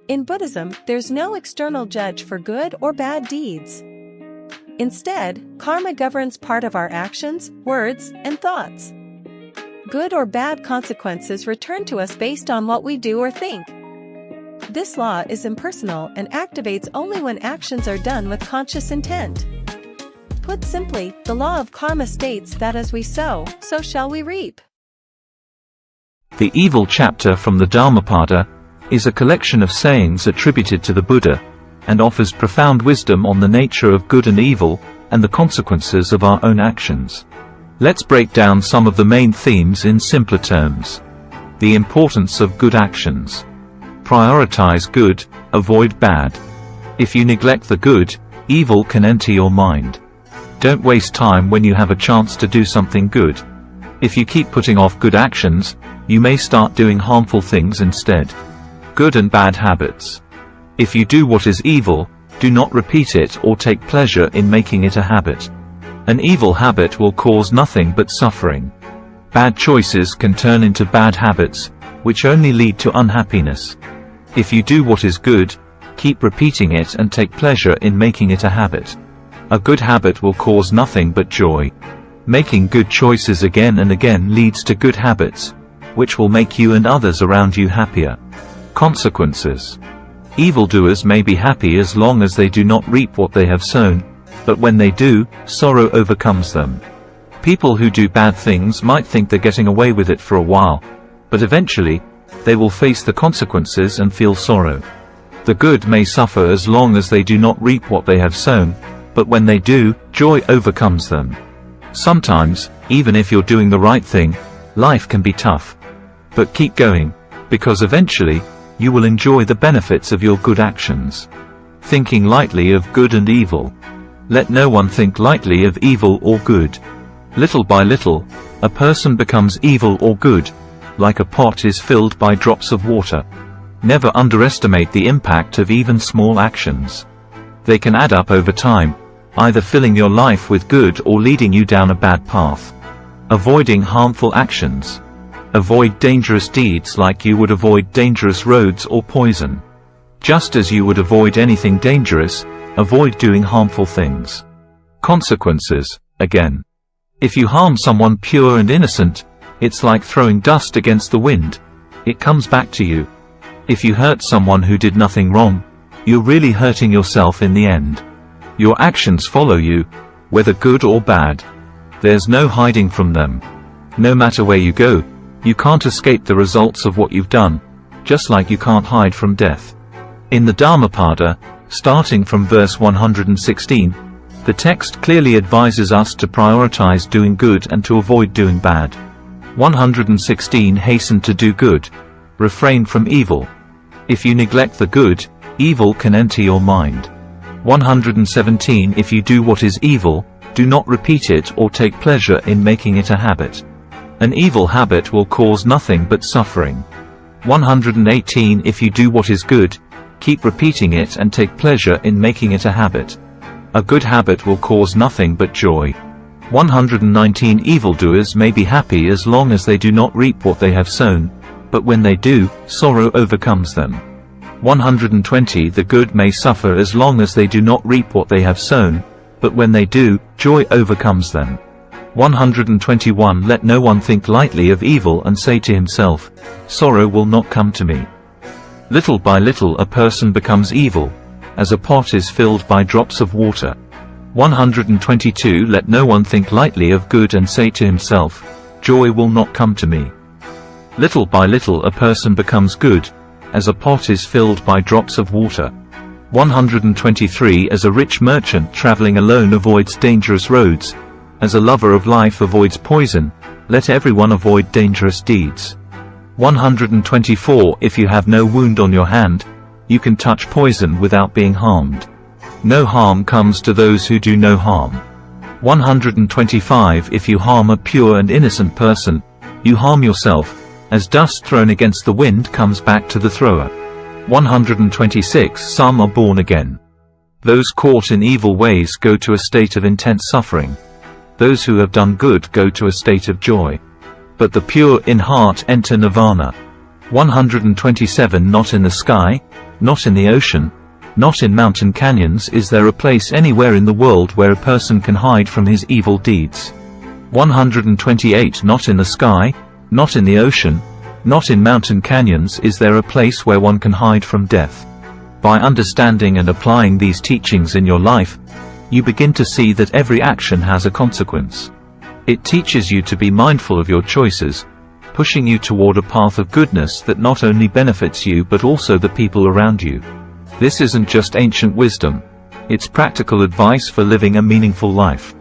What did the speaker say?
In Buddhism, there's no external judge for good or bad deeds. Instead, karma governs part of our actions, words, and thoughts. Good or bad consequences return to us based on what we do or think. This law is impersonal and activates only when actions are done with conscious intent. Put simply, the law of karma states that as we sow, so shall we reap. The evil chapter from the Dhammapada is a collection of sayings attributed to the Buddha, and offers profound wisdom on the nature of good and evil, and the consequences of our own actions. Let's break down some of the main themes in simpler terms. The importance of good actions. Prioritize good, avoid bad. If you neglect the good, evil can enter your mind. Don't waste time when you have a chance to do something good. If you keep putting off good actions, you may start doing harmful things instead. Good and bad habits. If you do what is evil, do not repeat it or take pleasure in making it a habit. An evil habit will cause nothing but suffering. Bad choices can turn into bad habits, which only lead to unhappiness. If you do what is good, keep repeating it and take pleasure in making it a habit. A good habit will cause nothing but joy. Making good choices again and again leads to good habits, which will make you and others around you happier. Consequences. Evildoers may be happy as long as they do not reap what they have sown, but when they do, sorrow overcomes them. People who do bad things might think they're getting away with it for a while, but eventually, they will face the consequences and feel sorrow. The good may suffer as long as they do not reap what they have sown, but when they do, joy overcomes them. Sometimes, even if you're doing the right thing, life can be tough. But keep going, because eventually, you will enjoy the benefits of your good actions. Thinking lightly of good and evil. Let no one think lightly of evil or good. Little by little, a person becomes evil or good, like a pot is filled by drops of water. Never underestimate the impact of even small actions. They can add up over time, either filling your life with good or leading you down a bad path. Avoiding harmful actions. Avoid dangerous deeds like you would avoid dangerous roads or poison. Just as you would avoid anything dangerous, avoid doing harmful things. Consequences. Again. If you harm someone pure and innocent, it's like throwing dust against the wind. It comes back to you. If you hurt someone who did nothing wrong, you're really hurting yourself in the end. Your actions follow you, whether good or bad. There's no hiding from them. No matter where you go, you can't escape the results of what you've done, just like you can't hide from death. In the Dhammapada, starting from verse 116, the text clearly advises us to prioritize doing good and to avoid doing bad. 116 Hasten to do good. Refrain from evil. If you neglect the good, evil can enter your mind. 117 If you do what is evil, do not repeat it or take pleasure in making it a habit. An evil habit will cause nothing but suffering. 118 If you do what is good, keep repeating it and take pleasure in making it a habit. A good habit will cause nothing but joy. 119 Evildoers may be happy as long as they do not reap what they have sown, but when they do, sorrow overcomes them. 120 The good may suffer as long as they do not reap what they have sown, but when they do, joy overcomes them. 121 Let no one think lightly of evil and say to himself, sorrow will not come to me. Little by little a person becomes evil, as a pot is filled by drops of water. 122 Let no one think lightly of good and say to himself, joy will not come to me. Little by little a person becomes good, as a pot is filled by drops of water. 123 As a rich merchant traveling alone avoids dangerous roads, as a lover of life avoids poison, let everyone avoid dangerous deeds. 124 If you have no wound on your hand, you can touch poison without being harmed. No harm comes to those who do no harm. 125 If you harm a pure and innocent person, you harm yourself, as dust thrown against the wind comes back to the thrower. 126 Some are born again. Those caught in evil ways go to a state of intense suffering. Those who have done good go to a state of joy. But the pure in heart enter nirvana. 127 Not in the sky, not in the ocean, not in mountain canyons is there a place anywhere in the world where a person can hide from his evil deeds. 128 Not in the sky, not in the ocean, not in mountain canyons is there a place where one can hide from death. By understanding and applying these teachings in your life, you begin to see that every action has a consequence. It teaches you to be mindful of your choices, pushing you toward a path of goodness that not only benefits you but also the people around you. This isn't just ancient wisdom, it's practical advice for living a meaningful life.